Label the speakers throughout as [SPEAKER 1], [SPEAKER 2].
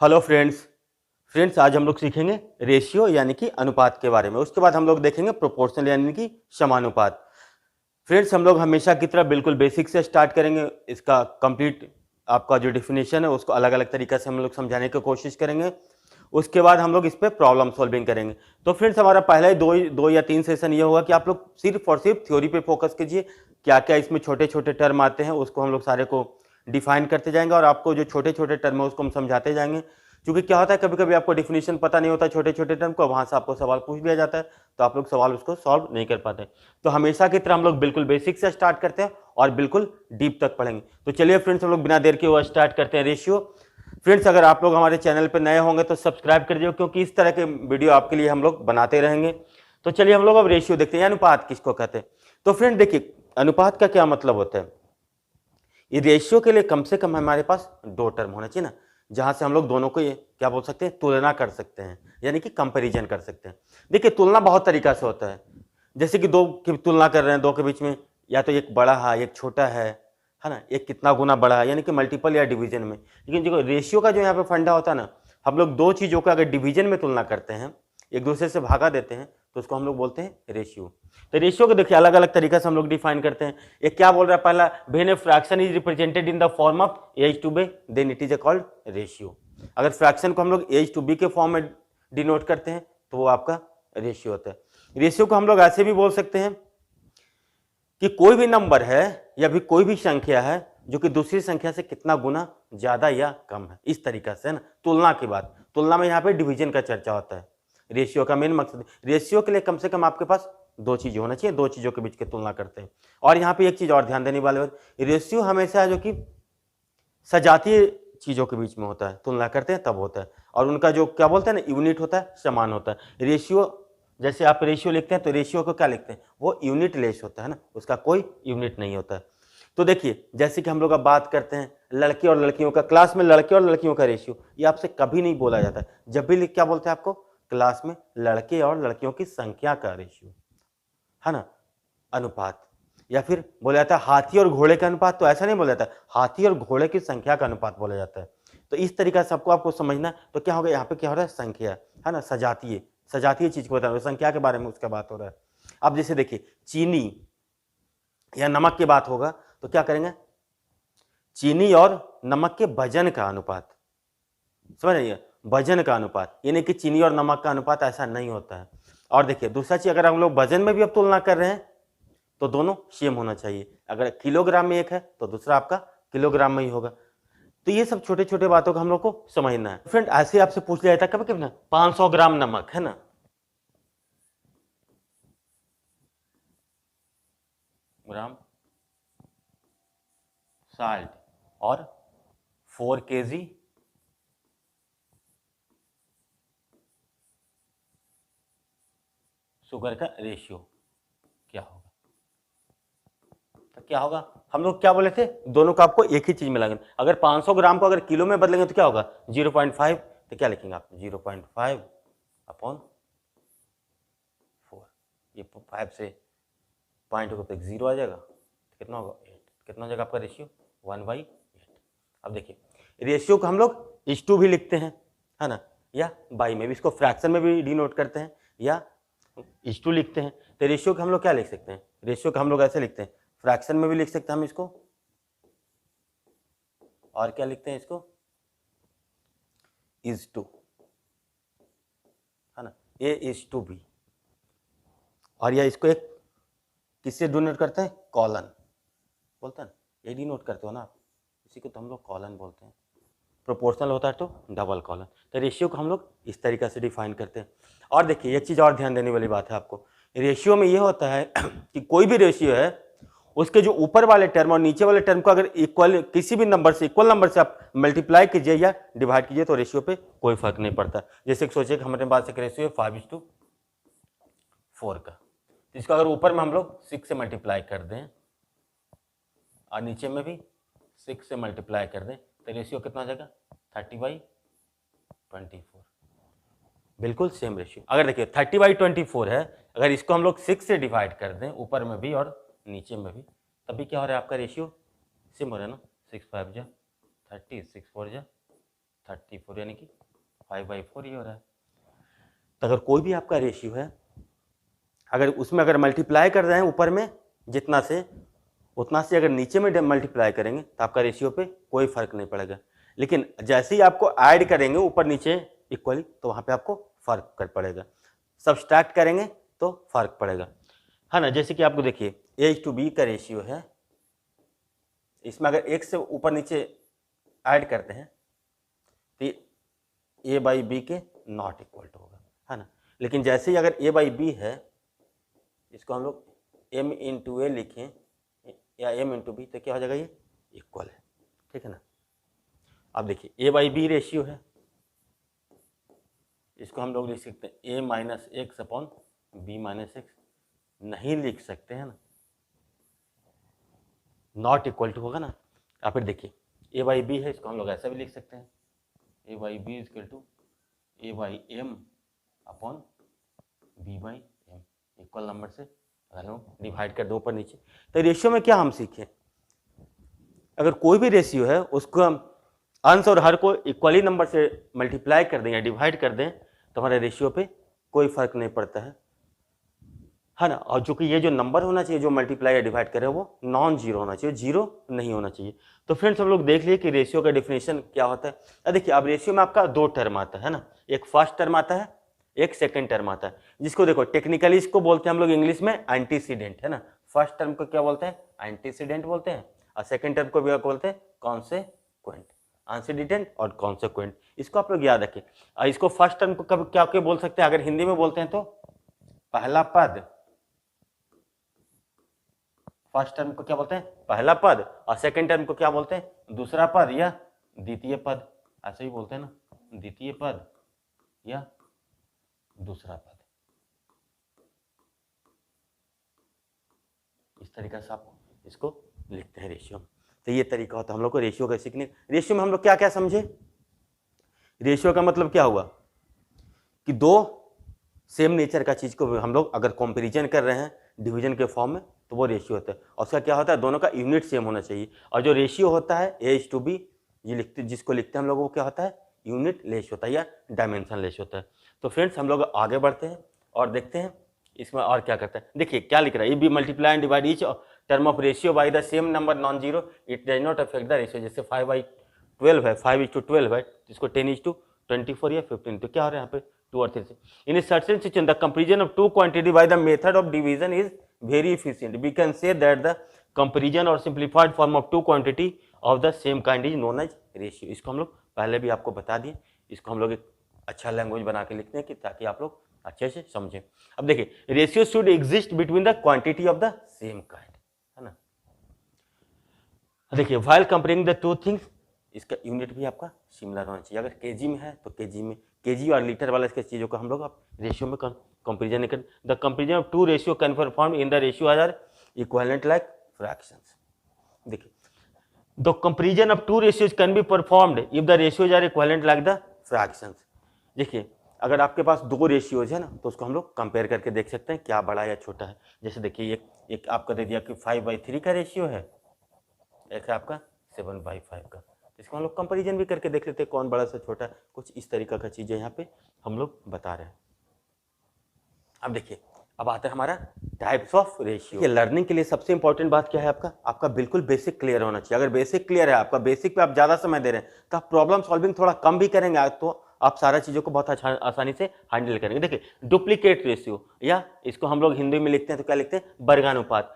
[SPEAKER 1] Hello friends आज हम लोग सीखेंगे रेशियो यानी कि अनुपात के बारे में। उसके बाद हम लोग देखेंगे प्रोपोर्शनल यानी कि समानुपात। फ्रेंड्स हम लोग हमेशा की तरह बिल्कुल बेसिक से स्टार्ट करेंगे। इसका कंप्लीट आपका जो डिफिनेशन है उसको अलग अलग तरीके से हम लोग समझाने की कोशिश करेंगे। उसके बाद हम लोग इस पर प्रॉब्लम सॉल्विंग करेंगे। तो फ्रेंड्स हमारा पहला ही दो या तीन सेशन ये होगा कि आप लोग सिर्फ और सिर्फ थ्योरी पे फोकस कीजिए। क्या क्या इसमें छोटे छोटे टर्म आते हैं उसको हम लोग सारे को डिफाइन करते जाएंगे और आपको जो छोटे छोटे टर्म है उसको हम समझाते जाएंगे। क्योंकि क्या होता है कभी कभी आपको डिफिनेशन पता नहीं होता छोटे छोटे टर्म को, वहां से आपको सवाल पूछ लिया जाता है तो आप लोग सवाल उसको सॉल्व नहीं कर पाते। तो हमेशा की तरह हम लोग बिल्कुल बेसिक से स्टार्ट करते हैं और बिल्कुल डीप तक पढ़ेंगे। तो चलिए फ्रेंड्स हम लोग बिना देर के वो स्टार्ट करते हैं रेशियो। फ्रेंड्स अगर आप लोग हमारे चैनल पर नए होंगे तो सब्सक्राइब कर दीजिए क्योंकि इस तरह के वीडियो आपके लिए हम लोग बनाते रहेंगे। तो चलिए हम लोग अब रेशियो देखते हैं। अनुपात किसको कहते हैं? तो फ्रेंड देखिए अनुपात का क्या मतलब होता है। ये रेशियो के लिए कम से कम हमारे पास दो टर्म होना चाहिए ना, जहां से हम लोग दोनों को ये क्या बोल सकते हैं, तुलना कर सकते हैं यानी कि कंपैरिजन कर सकते हैं। देखिए तुलना बहुत तरीका से होता है। जैसे कि दो की तुलना कर रहे हैं, दो के बीच में या तो एक बड़ा है एक छोटा है ना, एक कितना गुना बड़ा है यानी कि मल्टीपल या डिवीजन में। लेकिन जो रेशियो का जो यहाँ पे फंडा होता है ना, हम लोग दो चीजों का अगर डिवीजन में तुलना करते हैं, एक दूसरे से भागा देते हैं, तो उसको हम लोग बोलते हैं रेशियो। तो रेशियो को देखिए अलग अलग तरीके से हम लोग डिफाइन करते हैं। ये क्या बोल रहा है पहला, when a fraction is represented in the form of a/b then it is a called ratio. अगर फ्रैक्शन को हम लोग a/b के फॉर्म में डिनोट करते हैं तो वो आपका रेशियो होता है। रेशियो को हम लोग ऐसे भी बोल सकते हैं कि कोई भी नंबर है या भी कोई भी संख्या है जो कि दूसरी संख्या से कितना गुना ज्यादा या कम है, इस तरीका से ना तुलना की बात। तुलना में यहाँ पे डिवीजन का चर्चा होता है। रेशियो का मेन मकसद, रेशियो के लिए कम से कम आपके पास दो चीजें होना चाहिए, दो चीजों के बीच की तुलना करते हैं। और यहाँ पे एक चीज और ध्यान देने वाली बात, रेशियो हमेशा जो कि सजातीय चीजों के बीच में होता है, तुलना करते हैं तब होता है। और उनका जो क्या बोलते हैं ना यूनिट होता है, समान होता है। रेशियो जैसे आप रेशियो लिखते हैं तो रेशियो को क्या लिखते हैं, वो यूनिट लेस होता है ना, उसका कोई यूनिट नहीं होता है। तो देखिए जैसे कि हम लोग अब बात करते हैं लड़के और लड़कियों का, क्लास में लड़के और लड़कियों का रेशियो, ये आपसे कभी नहीं बोला जाता है। जब भी क्या बोलते हैं आपको, क्लास में लड़के और लड़कियों की संख्या का रेशियो है ना, अनुपात। या फिर बोला जाता है हाथी और घोड़े का अनुपात, तो ऐसा नहीं बोला जाता, हाथी और घोड़े की संख्या का अनुपात बोला जाता है। तो इस तरीका से सबको आपको समझना है। तो क्या होगा यहाँ पे, क्या हो रहा है, संख्या है ना, सजातीय चीज को बता रहा है, संख्या के बारे में उसका बात हो रहा है। अब जैसे देखिए चीनी या नमक की बात होगा तो क्या करेंगे, चीनी और नमक के वजन का अनुपात, समझ रही है, वजन का अनुपात, यानी कि चीनी और नमक का अनुपात ऐसा नहीं होता है। और देखिए दूसरा चीज, अगर हम लोग वजन में भी अब तुलना कर रहे हैं तो दोनों सेम होना चाहिए। अगर किलोग्राम में एक है तो दूसरा आपका किलोग्राम में ही होगा। तो ये सब छोटे छोटे बातों का हम लोग को समझना है। फ्रेंड ऐसे आपसे पूछ लिया जाता है कभी कभी ना, 500 ग्राम नमक है ना, ग्राम साल्ट और 4 kg शुगर का रेशियो क्या होगा। तो क्या होगा, हम लोग क्या बोले थे, दोनों का आपको एक ही चीज में लगेगा। अगर 500 ग्राम को अगर किलो में बदलेंगे तो क्या होगा 0.5, तो क्या लिखेंगे आप 0.5 अपॉन 4, ये 5 से पॉइंट को तो 0 आ जाएगा, तो कितना होगा 8, कितना हो जाएगा आपका रेशियो 1/8। अब देखिए रेशियो को हम लोग इस टू भी लिखते हैं है ना, या बाई में भी, इसको फ्रैक्शन में भी डिनोट करते हैं या इस टू लिखते हैं। तो रेशियो को हम लोग क्या लिख सकते हैं, रेशियो को हम लोग ऐसे लिखते हैं, फ्रैक्शन में भी लिख सकते हैं हम इसको, और क्या लिखते हैं इसको इज टू, है ना, ए इज टू बी। और या इसको एक किससे डिनोट करते हैं, कॉलन बोलते हैं ना, ये डिनोट करते हो ना आप, इसी को तो हम लोग कॉलन बोलते हैं। प्रोपोर्शनल होता है तो डबल कॉलन। तो रेशियो को हम लोग इस तरीके से डिफाइन करते हैं। और देखिए एक चीज और ध्यान देने वाली बात है आपको, रेशियो में ये होता है कि कोई भी रेशियो है उसके जो ऊपर वाले टर्म और नीचे वाले टर्म को अगर इक्वल, किसी भी नंबर से इक्वल नंबर से आप मल्टीप्लाई कीजिए या डिवाइड कीजिए तो रेशियो पे कोई फर्क नहीं पड़ता। जैसे सोचिए कि हमारे पास एक रेशियो है 5:4 का, इसको अगर ऊपर में हम लोग 6 से मल्टीप्लाई कर दें और नीचे में भी 6 से मल्टीप्लाई कर दें तो रेशियो कितना हो जाएगा 30/24, बिल्कुल सेम रेशियो। अगर देखिए 30/24 है, अगर इसको हम लोग 6 से डिवाइड कर दें ऊपर में भी और नीचे में भी, तभी क्या हो रहा है आपका रेशियो सेम हो रहा है ना, 6 5 जा 30, 6 4 जा 34 यानी कि 5/4 ये हो रहा है। तो अगर कोई भी आपका रेशियो है, अगर उसमें अगर मल्टीप्लाई कर रहे हैं ऊपर में जितना से उतना से अगर नीचे में मल्टीप्लाई करेंगे तो आपका रेशियो पे कोई फर्क नहीं पड़ेगा। लेकिन जैसे ही आपको ऐड करेंगे ऊपर नीचे इक्वली तो वहाँ पे आपको फर्क कर पड़ेगा। सब्सट्रैक्ट करेंगे तो फर्क पड़ेगा, है ना। जैसे कि आपको देखिए A/B का रेशियो है, इसमें अगर एक से ऊपर नीचे ऐड करते हैं तो A/B के नॉट इक्वल टू होगा, है ना। लेकिन जैसे ही अगर A/B है, इसको हम लोग M/A लिखें या M/B तो क्या हो जाएगा, ये इक्वल है, ठीक है ना। अब देखिए A/B रेशियो है, इसको हम लोग लिख सकते हैं A-X/B-X, नहीं लिख सकते हैं ना, नॉट इक्वल टू होगा ना। या फिर देखिए A/B है, इसको हम लोग ऐसा भी लिख सकते हैं A/B equal to A/M/B/M, equal number से अगर हम डिवाइड कर दो ऊपर नीचे। तो रेशियो में क्या हम सीखे, अगर कोई भी रेशियो है उसको हम अंश और हर को इक्वली नंबर से मल्टीप्लाई कर दें या डिवाइड कर दें तो हमारे रेशियो पे कोई फर्क नहीं पड़ता है ना। और जो कि ये जो नंबर होना चाहिए जो मल्टीप्लाई या डिवाइड करे वो नॉन जीरो होना चाहिए, जीरो नहीं होना चाहिए। तो फ्रेंड्स हम लोग देख लिए कि रेशियो का डेफिनेशन क्या होता है। देखिए अब रेशियो में आपका दो टर्म आता है ना, एक फर्स्ट टर्म आता है, एक सेकेंड टर्म आता है, जिसको देखो टेक्निकली इसको बोलते हैं हम लोग इंग्लिश में एंटीसीडेंट, है ना। फर्स्ट टर्म को क्या बोलते हैं, एंटीसीडेंट बोलते हैं, और सेकेंड टर्म को भी बोलते हैं कॉन्सेक्वेंट, एंटीसीडेंट और कॉन्सेक्वेंट, इसको आप लोग याद रखें। और इसको फर्स्ट टर्म को कब क्या बोल सकते हैं, अगर हिंदी में बोलते हैं तो पहला पद, फर्स्ट टर्म को क्या बोलते हैं, पहला पद, और सेकंड टर्म को क्या बोलते हैं, दूसरा पद या द्वितीय पद, ऐसे ही बोलते हैं ना, द्वितीय पद या दूसरा पद। इस तरीके से आप इसको लिखते हैं रेशियो में। तो ये तरीका होता है हम लोग को रेशियो का सीखने। रेशियो में हम लोग क्या क्या समझे, रेशियो का मतलब क्या हुआ कि दो सेम नेचर का चीज को हम लोग अगर कंपैरिजन कर रहे हैं डिवीजन के फॉर्म में तो वो रेशियो होता है। और उसका क्या होता है, दोनों का यूनिट सेम होना चाहिए। और जो रेशियो होता है A/B, ये लिखते जिसको लिखते हैं हम लोग वो क्या होता है, यूनिट लेस होता है या डायमेंशन लेस होता है। तो फ्रेंड्स हम लोग आगे बढ़ते हैं और देखते हैं इसमें और क्या करता है। देखिए क्या लिख रहा है, be multiply and divide each term of ratio by the same number non zero, it does not affect the ratio. जैसे 5/12 है, 5:12 है, इसको 10:24 या 15, तो क्या हो रहा है यहाँ पे 2 और 3 से। In certain situation the comparison of two quantity by the method of division is very efficient. We can say that the comparison or simplified form of two quantity of the same kind is known as ratio. इसको हम लोग पहले भी आपको बता दिए, इसको हम लोग एक अच्छा लैंग्वेज बना के लिखते हैं कि ताकि आप लोग अच्छे से समझें। अब देखिए ratio should exist between the quantity of the same kind, है ना। देखिए while comparing the two things, इसका यूनिट भी आपका सिमिलर होना चाहिए। अगर केजी में है तो केजी में, केजी और लीटर वाला इसके चीज़ों को हम लोग आप रेशियो में कंपेरिजन नहीं कर। The comparison of two ratio can perform in the ratio are equivalent like fractions. देखिए the comparison of two ratios can be performed if the ratios are equivalent like the fractions. देखिए अगर आपके पास दो ratios है ना तो उसको हम लोग कंपेयर करके देख सकते हैं क्या बड़ा या छोटा है। जैसे देखिए एक आपका दे दिया कि 5/3 का रेशियो है, एक है आपका 7/5 का, इसको हम लोग कंपेरिजन भी करके देख लेते हैं कौन बड़ा से छोटा। कुछ इस तरीका का चीज़ें यहाँ पे हम लोग बता रहे हैं। अब देखिए अब आता है हमारा टाइप्स ऑफ रेशियो। लर्निंग के लिए सबसे इंपॉर्टेंट बात क्या है, आपका बिल्कुल बेसिक क्लियर होना चाहिए। अगर बेसिक क्लियर है, आपका बेसिक पे आप ज़्यादा समय दे रहे हैं तो आप प्रॉब्लम सॉल्विंग थोड़ा कम भी करेंगे तो आप सारा चीज़ों को बहुत आसानी से हैंडल करेंगे। देखिए डुप्लीकेट रेशियो, या इसको हम लोग हिंदी में लिखते हैं तो क्या लिखते हैं, वर्गानुपात।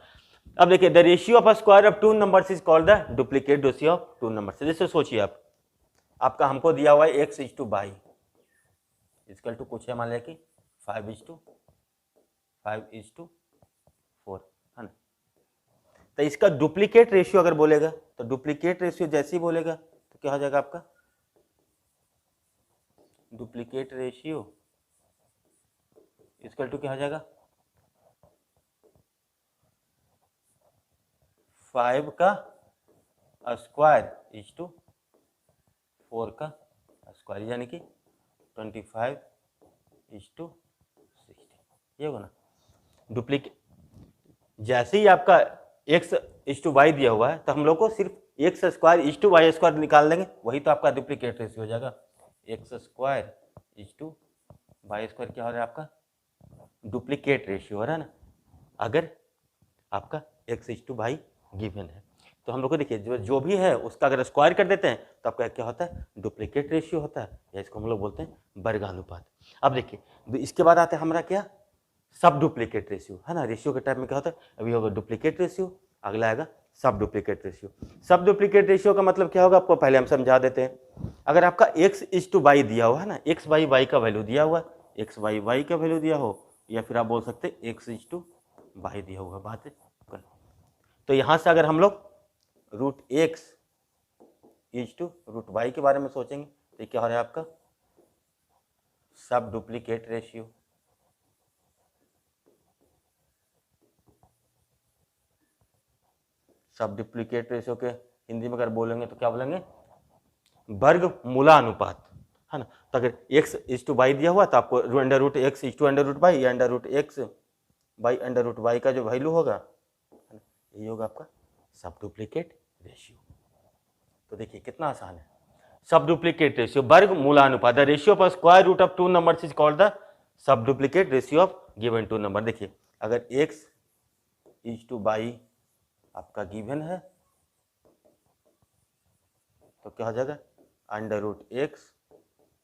[SPEAKER 1] अब देखिए the ratio of a square of two numbers is called the duplicate ratio of two numbers. जैसे सोचिए आपका हमको दिया हुआ है X/Y इक्वल टू कुछ है, मान लिया कि 5:4, है ना। तो इसका डुप्लीकेट रेशियो अगर बोलेगा तो डुप्लीकेट रेशियो जैसे ही बोलेगा तो क्या हो जाएगा आपका, डुप्लीकेट रेशियो इक्वल टू क्या हो जाएगा, 5 का स्क्वायर इज टू 4 का स्क्वायर, यानी कि 25:60, ये होगा ना। डुप्लीकेट जैसे ही आपका X/Y दिया हुआ है तो हम लोग को सिर्फ X square is to Y square निकाल देंगे, वही तो आपका डुप्लीकेट रेशियो हो जाएगा। X square is to Y square क्या हो रहा है आपका डुप्लीकेट रेशियो हो रहा है ना, अगर आपका X is to Y given है। तो हम लोग को देखिए जो भी है उसका अगर स्क्वायर कर देते हैं तो आपका क्या होता है डुप्लीकेट रेशियो होता है, या इसको हम लोग बोलते हैं वर्गानुपात। अब देखिए इसके बाद आता है हमारा क्या सब डुप्लीकेट रेशियो, है ना। रेशियो के टाइप में क्या होता है, अभी होगा डुप्लीकेट रेशियो, अगला आएगा सब डुप्लीकेट रेशियो। सब डुप्लीकेट रेशियो का मतलब क्या होगा आपको पहले हम समझा देते हैं। अगर आपका x इज टू वाई दिया हुआ है ना, एक्स बाई वाई का वैल्यू दिया हुआ है, एक्स बाई वाई का वैल्यू दिया हो, या फिर आप बोल सकते हैं एक्स इज टू वाई दिया हुआ बात है। तो यहां से अगर हम लोग root x is to root Y के बारे में सोचेंगे तो क्या हो रहा है आपका सब डुप्लीकेट रेशियो। सब डुप्लीकेट रेशियो के हिंदी में अगर बोलेंगे तो क्या बोलेंगे वर्ग मूलानुपात, है ना। तो अगर x इज टू वाई दिया हुआ तो आपको under root x is to under root y या under root x by under root y का जो वैल्यू होगा यही होगा आपका सब डुप्लीकेट रेशियो। तो देखिए कितना आसान है, सब डुप्लीकेट रेशियो वर्ग मूलानुपात, the ratio of square root of two numbers is called the sub duplicate ratio of given two number. देखिए अगर x इज टू वाई आपका गिवन है तो क्या हो जाएगा under root x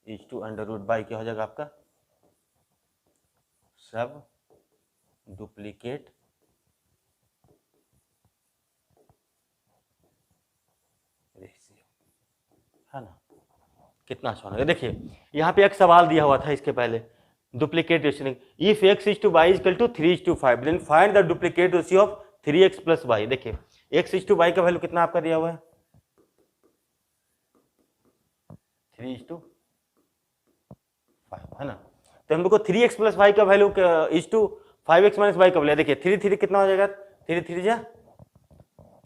[SPEAKER 1] is to under root y क्या हो जाएगा आपका सब डुप्लीकेट रेशियो, है ना। कितना आसान है। देखिए यहाँ पे एक सवाल दिया हुआ था इसके पहले duplicate ratio, if x is to Y is equal to 3 is to 5 then find the duplicate ratio of 3x plus Y. देखिए x इज टू वाई का वैल्यू कितना आपका दिया हुआ है 3 इज टू 5, है ना। तो हम लोग को 3x प्लस वाई का value is to 5x minus Y का वैल्यू, देखिए 3 3 कितना हो जाएगा 3 3 जा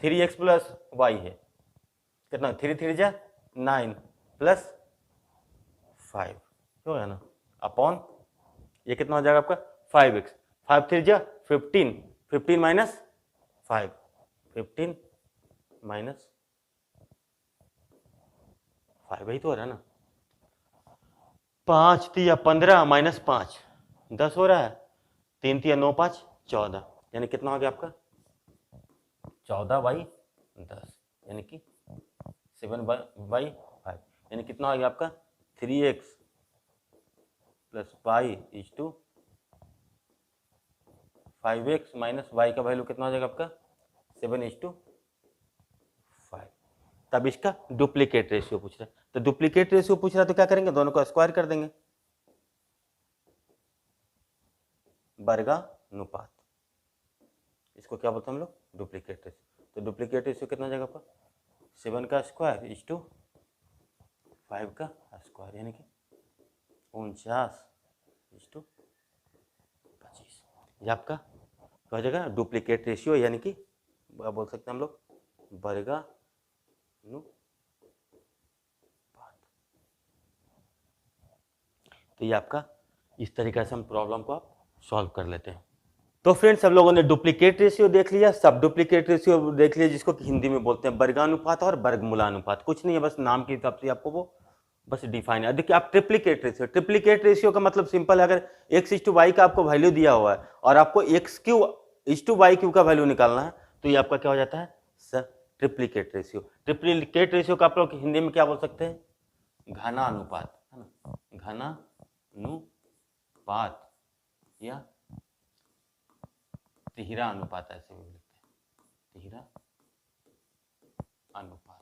[SPEAKER 1] 3x प्लस वाई है कितना 3 3 जा 9 प्लस 5 हो गया ना अपॉन ये कितना हो जाएगा आपका 5x 5 3 जा 15 15 माइनस 5 15 माइनस 5 वही तो हो रहा है ना 5 तिया 15 माइनस 5 10 हो रहा है 3 तिया 9 5 14 यानी कितना हो गया आपका 14 बाई 10 यानी कि 7 बाई 5 यानी कितना हो गया आपका 3x plus Y is to 5x minus Y का वैल्यू कितना हो जाएगा आपका 7 इज टू 5। तब इसका डुप्लीकेट रेशियो पूछ रहा है, तो डुप्लीकेट रेशियो पूछ रहा है तो क्या करेंगे दोनों को स्क्वायर कर देंगे वर्गानुपात, इसको क्या बोलते हैं हम लोग डुप्लीकेट रेशियो। तो डुप्लीकेट रेशियो कितना हो जाएगा आपका 7 का स्क्वायर इज टू 5 का स्क्वायर यानी कि 49 इज टू 25। ये आपका क्या हो जाएगा डुप्लीकेट रेशियो यानी कि बोल सकते हैं हम लोग वर्गानुपात। तो ये आपका इस तरीके से हम प्रॉब्लम को आप सॉल्व कर लेते हैं। तो फ्रेंड्स हम लोगों ने डुप्लीकेट रेशियो देख लिया, सब डुप्लीकेट रेशियो देख लिया जिसको कि हिंदी में बोलते हैं वर्गानुपात और वर्गमूलानुपात। कुछ नहीं है बस नाम के हिसाब से आपको वो बस डिफाइन है। देखिए आप ट्रिप्लीकेट रेशियो का मतलब सिंपल है, अगर x इज टू वाई का आपको वैल्यू दिया हुआ है और आपको X cube is to Y cube का वैल्यू निकालना है तो ये आपका क्या हो जाता है ट्रिप्लीकेट रेशियो। ट्रिप्लीकेट रेशियो का आप लोग हिंदी में क्या बोल सकते हैं घनानुपात, है ना, घनानुपात या तिहरा अनुपात ऐसे भी लिखते हैं तिहरा अनुपात।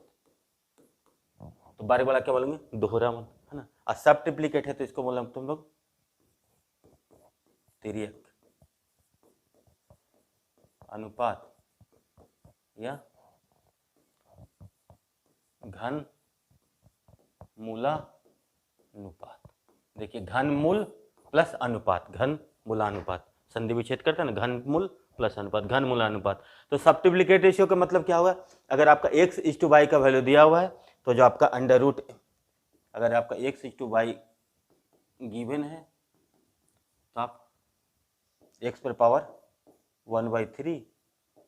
[SPEAKER 1] तो बारे वाला क्या बोलेंगे दोहरा मन, है ना। और सब ट्रिप्लीकेट है तो इसको बोले तुम लोग तिर्यक अनुपात या घन मूलानुपात। देखिए घन मूल प्लस अनुपात, घन मूलानुपात संधि विच्छेद करते हैं ना, घन मूल प्लस अनुपात घन मूलानुपात। तो सब ट्रिप्लीकेट रेशियो का मतलब क्या होगा, अगर आपका x इज टू वाई का वैल्यू दिया हुआ है तो जो आपका अंडर रूट, अगर आपका x is to Y given है तो आप x पर पावर 1/3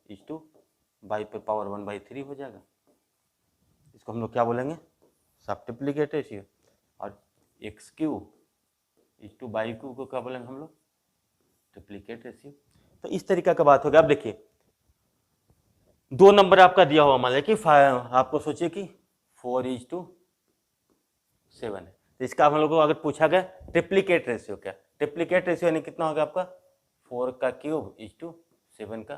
[SPEAKER 1] इज टू वाई पर पावर 1/3 हो जाएगा। इसको हम लोग क्या बोलेंगे, सब ट्रिप्लीकेट रेशियो। और X cube is to Y cube को क्या बोलेंगे हम लोग, ट्रिप्लीकेट रेशियो। तो इस तरीका का बात हो गया। अब देखिए 2 नंबर आपका दिया हुआ, मान लिया कि आपको सोचिए कि 4:7 है, तो इसका हम लोग को अगर पूछा गया ट्रिप्लीकेट रेशियो क्या, ट्रिप्लीकेट रेशियो यानी कितना होगा आपका 4 का क्यूब इज टू 7 का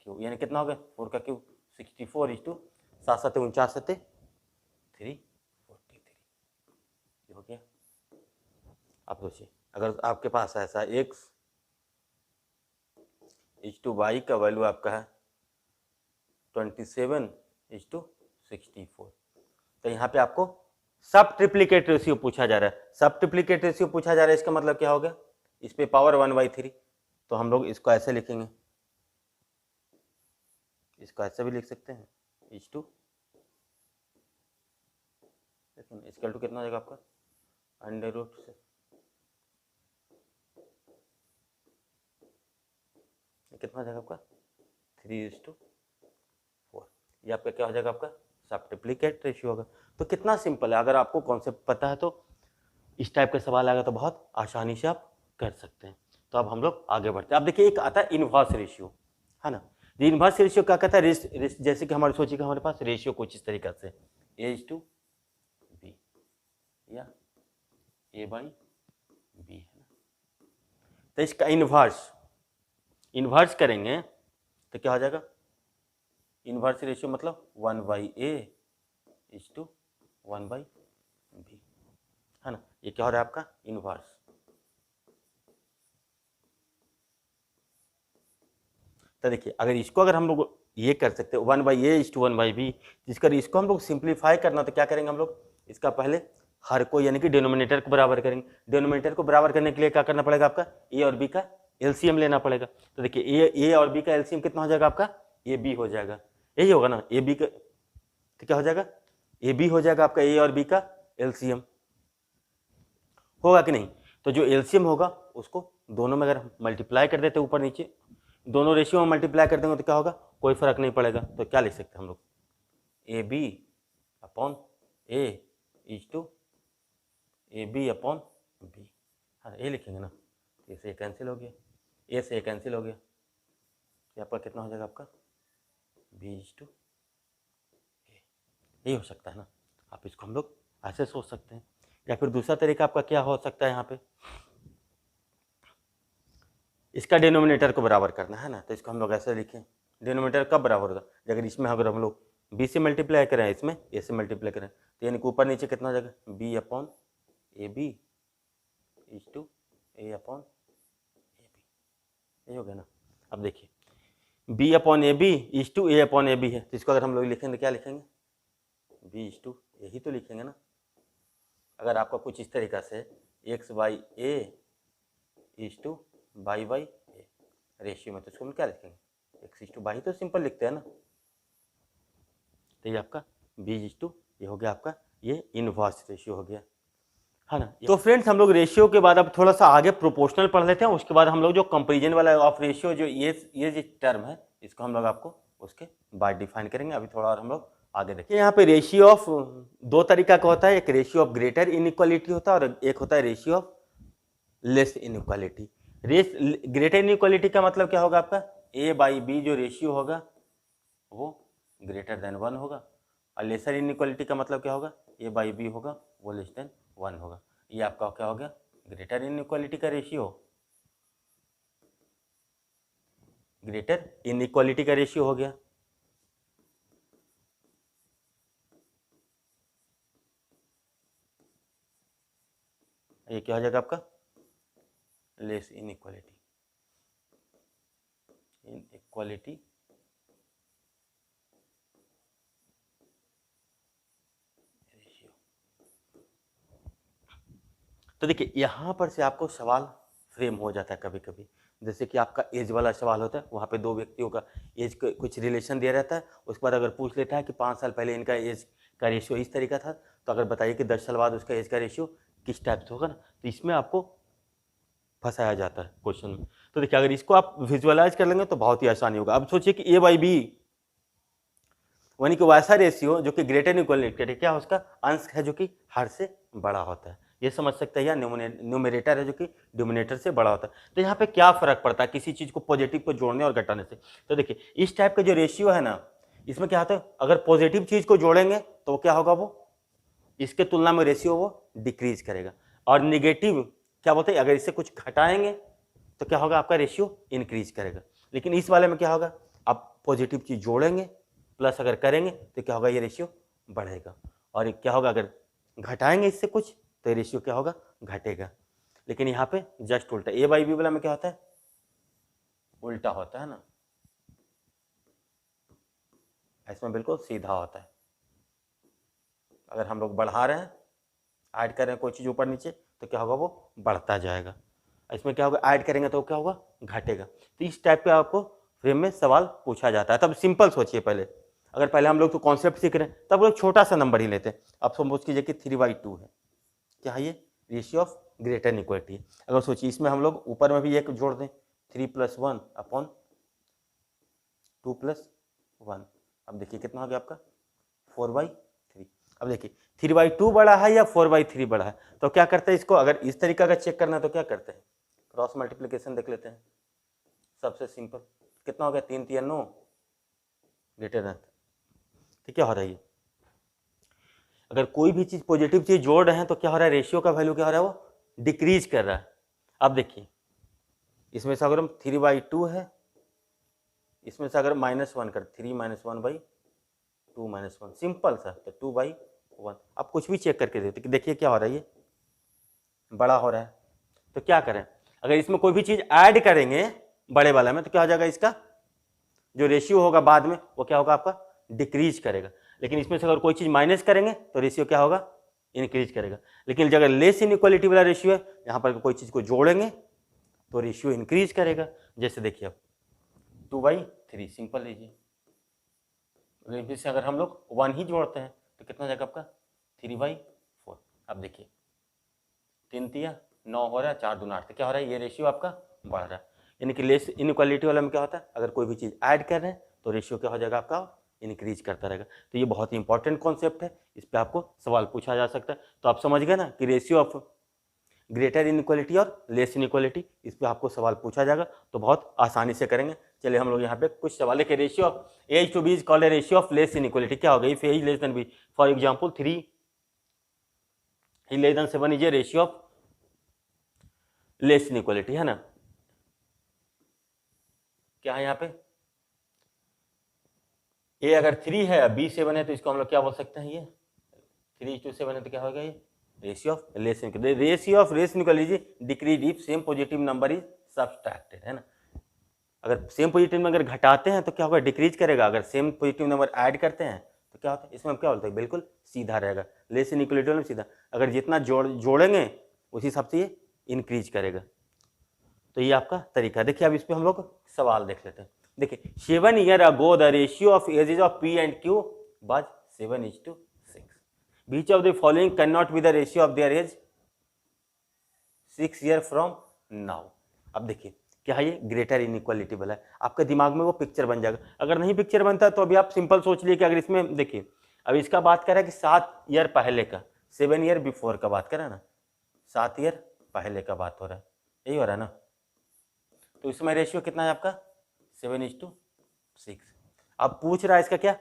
[SPEAKER 1] क्यूब, यानी कितना हो गया 4 का क्यूब 64 इज टू 7 7 49 7 343, हो गया। आप सोचिए अगर आपके पास ऐसा एक्स इज टू वाई का वैल्यू आपका है 27:64, तो यहाँ पे आपको सब ट्रिप्लीकेट रेशियो पूछा जा रहा है। सब ट्रिप्लीकेट रेशियो पूछा जा रहा है, इसका मतलब क्या हो गया, इस पे पावर 1/3, तो हम लोग इसको ऐसे लिखेंगे, इसको ऐसे भी लिख सकते हैं इज टू, लेकिन इसका टू कितना हो जाएगा आपका अंडर रूट से, कितना हो जाएगा आपका 3:4, ये आपका क्या हो जाएगा आपका सब ट्रिप्लीकेट रेशियो होगा। तो कितना सिंपल है, अगर आपको कॉन्सेप्ट पता है तो इस टाइप का सवाल आएगा तो बहुत आसानी से आप कर सकते हैं। तो अब हम लोग आगे बढ़ते हैं। अब देखिए एक आता है इनवर्स रेशियो, है ना। ये इनवर्स रेशियो क्या कहता है, जैसे कि हमारे सोचिए कि हमारे पास रेशियो कुछ इस तरीके से A:B या A/B है ना, तो इसका इनवर्स करेंगे तो क्या हो जाएगा, इनवर्स रेशियो मतलब 1/A:1/B, है ना। ये क्या हो रहा है आपका इनवर्स। तो देखिए अगर हम लोग ये कर सकते हैं 1/A:1/B, जिसका इसको हम लोग सिंप्लीफाई करना, तो क्या करेंगे हम लोग, इसका पहले हर को यानी कि डिनोमिनेटर को बराबर करेंगे। डिनोमिनेटर को बराबर करने के लिए क्या करना पड़ेगा, आपका ए और बी का एलसीएम लेना पड़ेगा। तो देखिए ए और बी का एलसीएम कितना हो जाएगा आपका, ए बी हो जाएगा, यही होगा ना, ए बी का तो क्या हो जाएगा, ए बी हो जाएगा आपका ए और बी का एलसीएम, होगा कि नहीं। तो जो एलसीएम होगा उसको दोनों में अगर मल्टीप्लाई कर देते ऊपर नीचे, दोनों रेशियो में मल्टीप्लाई कर देंगे तो क्या होगा, कोई फर्क नहीं पड़ेगा। तो क्या लिख सकते हैं हम लोग, A B upon A is to A B upon B, हाँ ये लिखेंगे ना, ए से कैंसिल हो गया, ए से कैंसिल हो गया, ये आपका कितना हो जाएगा आपका बी इज टू ए, यही हो सकता है ना। आप इसको हम लोग ऐसे सोच सकते हैं, या फिर दूसरा तरीका आपका क्या हो सकता है, यहाँ पे इसका डिनोमिनेटर को बराबर करना है ना, तो इसको हम लोग ऐसे लिखें, डिनोमिनेटर कब बराबर होगा, अगर इसमें अगर हम लोग बी से मल्टीप्लाई करें, इसमें ए से मल्टीप्लाई करें, तो यानी कि ऊपर नीचे कितना हो जाएगा, B upon A B is to A upon A B, यही हो गया ना। अब देखिए B upon A B is to A upon A B है, तो इसको अगर हम लोग लिखेंगे तो क्या लिखेंगे, बी इज टू, यही तो लिखेंगे ना। अगर आपका कुछ इस तरीका से x by A is to by by A ratio में, तो इसको हम क्या लिखेंगे, एक्स इज टू बाई, तो सिंपल लिखते हैं ना। तो ये आपका बी इज टू, ये हो गया आपका ये इनवर्स रेशियो हो गया, है ना। तो फ्रेंड्स हम लोग रेशियो के बाद अब थोड़ा सा आगे प्रोपोर्शनल पढ़ लेते हैं, उसके बाद हम लोग जो कंपेरिजन वाला ऑफ रेशियो जो ये जो टर्म है, इसको हम लोग आपको उसके बाद डिफाइन करेंगे। अभी थोड़ा और हम लोग आगे देखिए, यहाँ पे रेशियो ऑफ 2 तरीका का होता है, एक रेशियो ऑफ ग्रेटर इनइक्वालिटी होता है और एक होता है ratio of less inequality. Greater inequality का मतलब क्या होगा आपका, ए बाई बी जो रेशियो होगा वो ग्रेटर देन 1 होगा, और लेसर इनइक्वालिटी का मतलब क्या होगा, ए बाई बी होगा वो लेस देन 1 होगा। ये आपका क्या हो गया, ग्रेटर इनइक्वालिटी का रेशियो, ग्रेटर इनइक्वालिटी का रेशियो हो गया। ये क्या हो जाएगा आपका लेस इनइक्वालिटी रेशियो। तो देखिए यहाँ पर से आपको सवाल फ्रेम हो जाता है कभी कभी, जैसे कि आपका एज वाला सवाल होता है, वहाँ पे 2 व्यक्तियों का एज कुछ रिलेशन दिया रहता है, उसके बाद अगर पूछ लेता है कि 5 साल पहले इनका एज का रेशियो इस तरीका था, तो अगर बताइए कि 10 साल बाद उसका एज का रेशियो किस टाइप से होगा ना, तो इसमें आपको फंसाया जाता है क्वेश्चन में। तो देखिए अगर इसको आप विजुअलाइज कर लेंगे तो बहुत ही आसानी होगा। अब सोचिए कि ए बाई बी यानी कि वैसा रेशियो जो कि ग्रेटर इक्वल क्या है, उसका अंश है जो कि हर से बड़ा होता है, ये समझ सकते हैं, या न्यूमरेटर है जो कि डिनोमिनेटर से बड़ा होता है। तो यहाँ पे क्या फर्क पड़ता है किसी चीज को पॉजिटिव को जोड़ने और घटाने से? तो देखिए इस टाइप का जो रेशियो है ना, इसमें क्या होता है, अगर पॉजिटिव चीज को जोड़ेंगे तो क्या होगा, वो इसके तुलना में रेशियो वो डिक्रीज करेगा, और निगेटिव क्या बोलते हैं, अगर इससे कुछ घटाएंगे तो क्या होगा, आपका रेशियो इंक्रीज करेगा। लेकिन इस वाले में क्या होगा, आप पॉजिटिव चीज जोड़ेंगे प्लस अगर करेंगे तो क्या होगा, ये रेशियो बढ़ेगा, और क्या होगा, अगर घटाएंगे इससे कुछ तो ये रेशियो क्या होगा, घटेगा। लेकिन यहाँ पे जस्ट उल्टा, ए बाई बी वाला में क्या होता है, उल्टा होता है ना, इसमें बिल्कुल सीधा होता है। अगर हम लोग बढ़ा रहे हैं, ऐड कर रहे हैं कोई चीज़ ऊपर नीचे, तो क्या होगा, वो बढ़ता जाएगा। इसमें क्या होगा, ऐड करेंगे तो क्या होगा, घटेगा। तो इस टाइप का आपको फ्रेम में सवाल पूछा जाता है। तब सिंपल सोचिए, पहले अगर पहले हम लोग तो कॉन्सेप्ट सीख रहे हैं, तब लोग छोटा सा नंबर ही लेते हैं। अब सपोज कीजिए कि 3/2 है, क्या है ये, रेशियो ऑफ ग्रेटर इनइक्वालिटी है। अगर सोचिए इसमें हम लोग ऊपर में भी एक जोड़ दें, 3 + 1 अपॉन 2 + 1, अब देखिए कितना हो गया आपका, 4/3। अब देखिए 3/2 बड़ा है या 4/3 बड़ा है, तो क्या करते हैं इसको, अगर इस तरीका का चेक करना है तो क्या करते हैं, क्रॉस मल्टीप्लिकेशन देख लेते हैं। सबसे सिंपल कितना हो गया, 3 × 3 = 9, ग्रेटर देन, तो क्या हो रहा है, ये अगर कोई भी चीज पॉजिटिव चीज जोड़ रहे हैं तो क्या हो रहा है, रेशियो का वैल्यू क्या हो रहा है, वो डिक्रीज कर रहा है। अब देखिए इसमें से अगर हम 3/2 है, इसमें से अगर -1 कर, 3 - 1/2 - 1, सिंपल सा, तो 2/1। अब कुछ भी चेक करके देखिए क्या हो रहा है, ये बड़ा हो रहा है। तो क्या करें, अगर इसमें कोई भी चीज ऐड करेंगे बड़े वाला में तो क्या हो जाएगा, इसका जो रेशियो होगा बाद में वो क्या होगा, आपका डिक्रीज करेगा। लेकिन इसमें से अगर कोई चीज माइनस करेंगे तो रेशियो क्या होगा, इंक्रीज करेगा। लेकिन अगर लेस इनइक्वालिटी वाला रेशियो है, यहाँ पर कोई चीज को जोड़ेंगे तो रेशियो इंक्रीज करेगा। जैसे देखिए अब 2/3 सिंपल लीजिए, लेकिन से अगर हम लोग 1 ही जोड़ते हैं तो कितना हो जाएगा आपका, 3/4। अब देखिए 3 × 3 = 9 हो रहा है, 4 × 2 = 8, तो क्या हो रहा है, ये रेशियो आपका बढ़ रहा है। यानी कि लेस इनइक्वालिटी वाला में क्या होता है, अगर कोई भी चीज़ ऐड कर रहे हैं तो रेशियो क्या हो जाएगा, आपका इंक्रीज करता रहेगा। तो ये बहुत ही इंपॉर्टेंट कॉन्सेप्ट है, इस पर आपको सवाल पूछा जा सकता है। तो आप समझ गए ना कि रेशियो ऑफ ग्रेटर इनइक्वालिटी और लेस इनइक्वालिटी, इस पर आपको सवाल पूछा जाएगा, तो बहुत आसानी से करेंगे। चलिए हम लोग यहाँ पे कुछ सवाल है कि ratio of A to B is called a ratio of less inequality, क्या होगा, if A is less than B, for example 3 less than 7 is a ratio of less inequality, है ना। क्या है यहाँ पे, ए अगर 3 है बी 7 है, तो इसको हम लोग क्या बोल सकते हैं, ये 3:7 है, तो क्या होगा, ये ratio of less inequality. Ratio of less inequality decrease if same positive number is subtracted, है ना। अगर सेम पॉजिटिव में अगर घटाते हैं तो क्या होगा, डिक्रीज करेगा। अगर सेम पॉजिटिव नंबर ऐड करते हैं तो क्या होता है, इसमें हम क्या बोलते हैं, बिल्कुल सीधा रहेगा। लेस इनइक्वालिटी में सीधा, अगर जितना जोड़ेंगे उसी हिसाब से ये इंक्रीज करेगा। तो ये आपका तरीका। देखिए अब इस पर हम लोग सवाल देख लेते हैं। देखिए 7 years ago the ratio of ages of P and Q was 7:6। Which of the following cannot be the ratio of their age 6 years from now। अब देखिए क्या है, ये ग्रेटर इनइक्वालिटी वाला है, आपके दिमाग में वो पिक्चर बन जाएगा। अगर नहीं पिक्चर बनता तो अभी आप सिंपल सोच लिए कि अगर इसमें देखिए अब इसका बात कर रहा है कि 7 ईयर पहले का, 7 ईयर बिफोर का बात कर रहा है ना, 7 ईयर पहले का बात हो रहा है, यही हो रहा है ना। तो इसमें रेशियो कितना है आपका, 7:6। अब पूछ रहा है इसका क्या,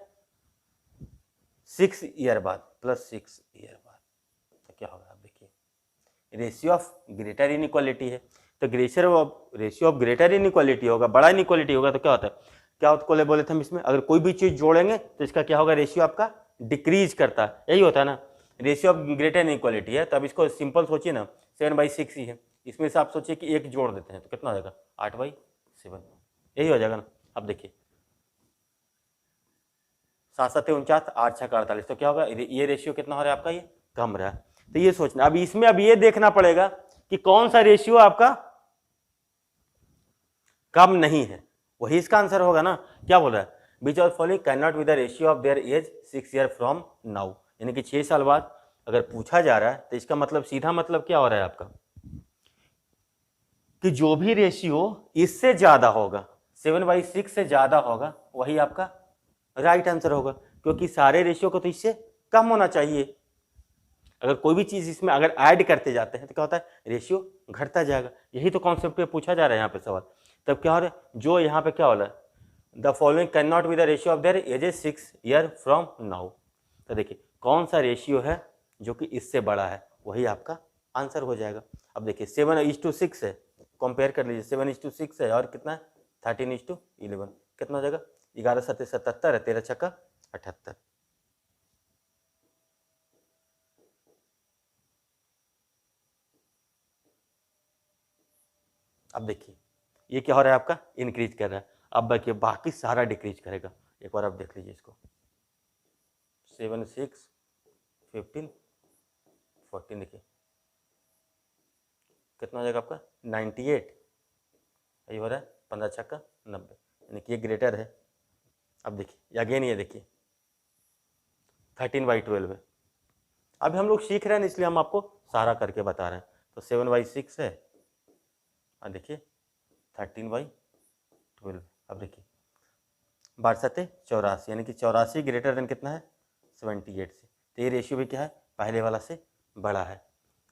[SPEAKER 1] 6 ईयर बाद प्लस 6 ईयर बाद, तो क्या होगा, आप देखिए रेशियो ऑफ ग्रेटर इनइक्वालिटी है, तो रेशियो ऑफ ग्रेटर इनइक्वालिटी होगा, बड़ा इनइक्वालिटी होगा, तो क्या होता है, क्या होता बोले थे हम इसमें, अगर कोई भी चीज जोड़ेंगे तो इसका क्या होगा, रेशियो आपका डिक्रीज करता है, यही होता है ना। रेशियो ऑफ ग्रेटर इनइक्वालिटी है, तो अब इसको सिंपल सोचिए ना, 7/6 ही है, इसमें से आप सोचिए कि एक जोड़ देते हैं तो कितना हो जाएगा, 8/7, यही हो जाएगा ना। अब देखिए 7 × 7 = 49, 8 × 6 = 48, तो क्या होगा, ये रेशियो कितना हो रहा है आपका, ये कम रहा है। तो ये सोचना, अब इसमें अब ये देखना पड़ेगा कि कौन सा रेशियो आपका कम नहीं है, वही इसका आंसर होगा ना। क्या बोल रहा है, which of following can not be the ratio of their age 6 years from now, यानी कि 6 साल बाद अगर पूछा जा रहा है तो इसका मतलब सीधा मतलब क्या हो रहा है आपका, कि जो भी रेशियो इससे ज्यादा होगा, 7/6 से ज्यादा होगा, वही आपका राइट आंसर होगा। क्योंकि सारे रेशियो को तो इससे कम होना चाहिए। अगर कोई भी चीज इसमें अगर ऐड करते जाते हैं तो क्या होता है, रेशियो घटता जाएगा। यही तो कॉन्सेप्ट पे पूछा जा रहा है यहाँ पे सवाल। तब क्या हो रहा है, जो यहाँ पे क्या हो रहा है, the following can not be the ratio of there edges 6 year from now. तो देखिए कौन सा रेशियो है जो कि इससे बड़ा है, वही आपका आंसर हो जाएगा। अब देखिए 7:6 है, कंपेयर कर लीजिए, 7:6 है और कितना है 13:11, कितना हो जाएगा 11 7 77 है, 13 छक्का 78। अब देखिए ये क्या हो रहा है आपका, इंक्रीज कर रहा है। अब देखिए बाकी सारा डिक्रीज करेगा। एक बार आप देख लीजिए इसको, 7 6 15 14, देखिए कितना हो जाएगा आपका 98, यही हो रहा है 15 छक्का 90, यानी कि ये ग्रेटर है। अब देखिए अगेन ये देखिए 13/12 है। अभी हम लोग सीख रहे हैं इसलिए हम आपको सारा करके बता रहे हैं। तो 7/6 है और देखिए 13/12। अब देखिए 12 84, यानी कि 84 ग्रेटर देन कितना है 78 से। तो ये रेशियो भी क्या है, पहले वाला से बड़ा है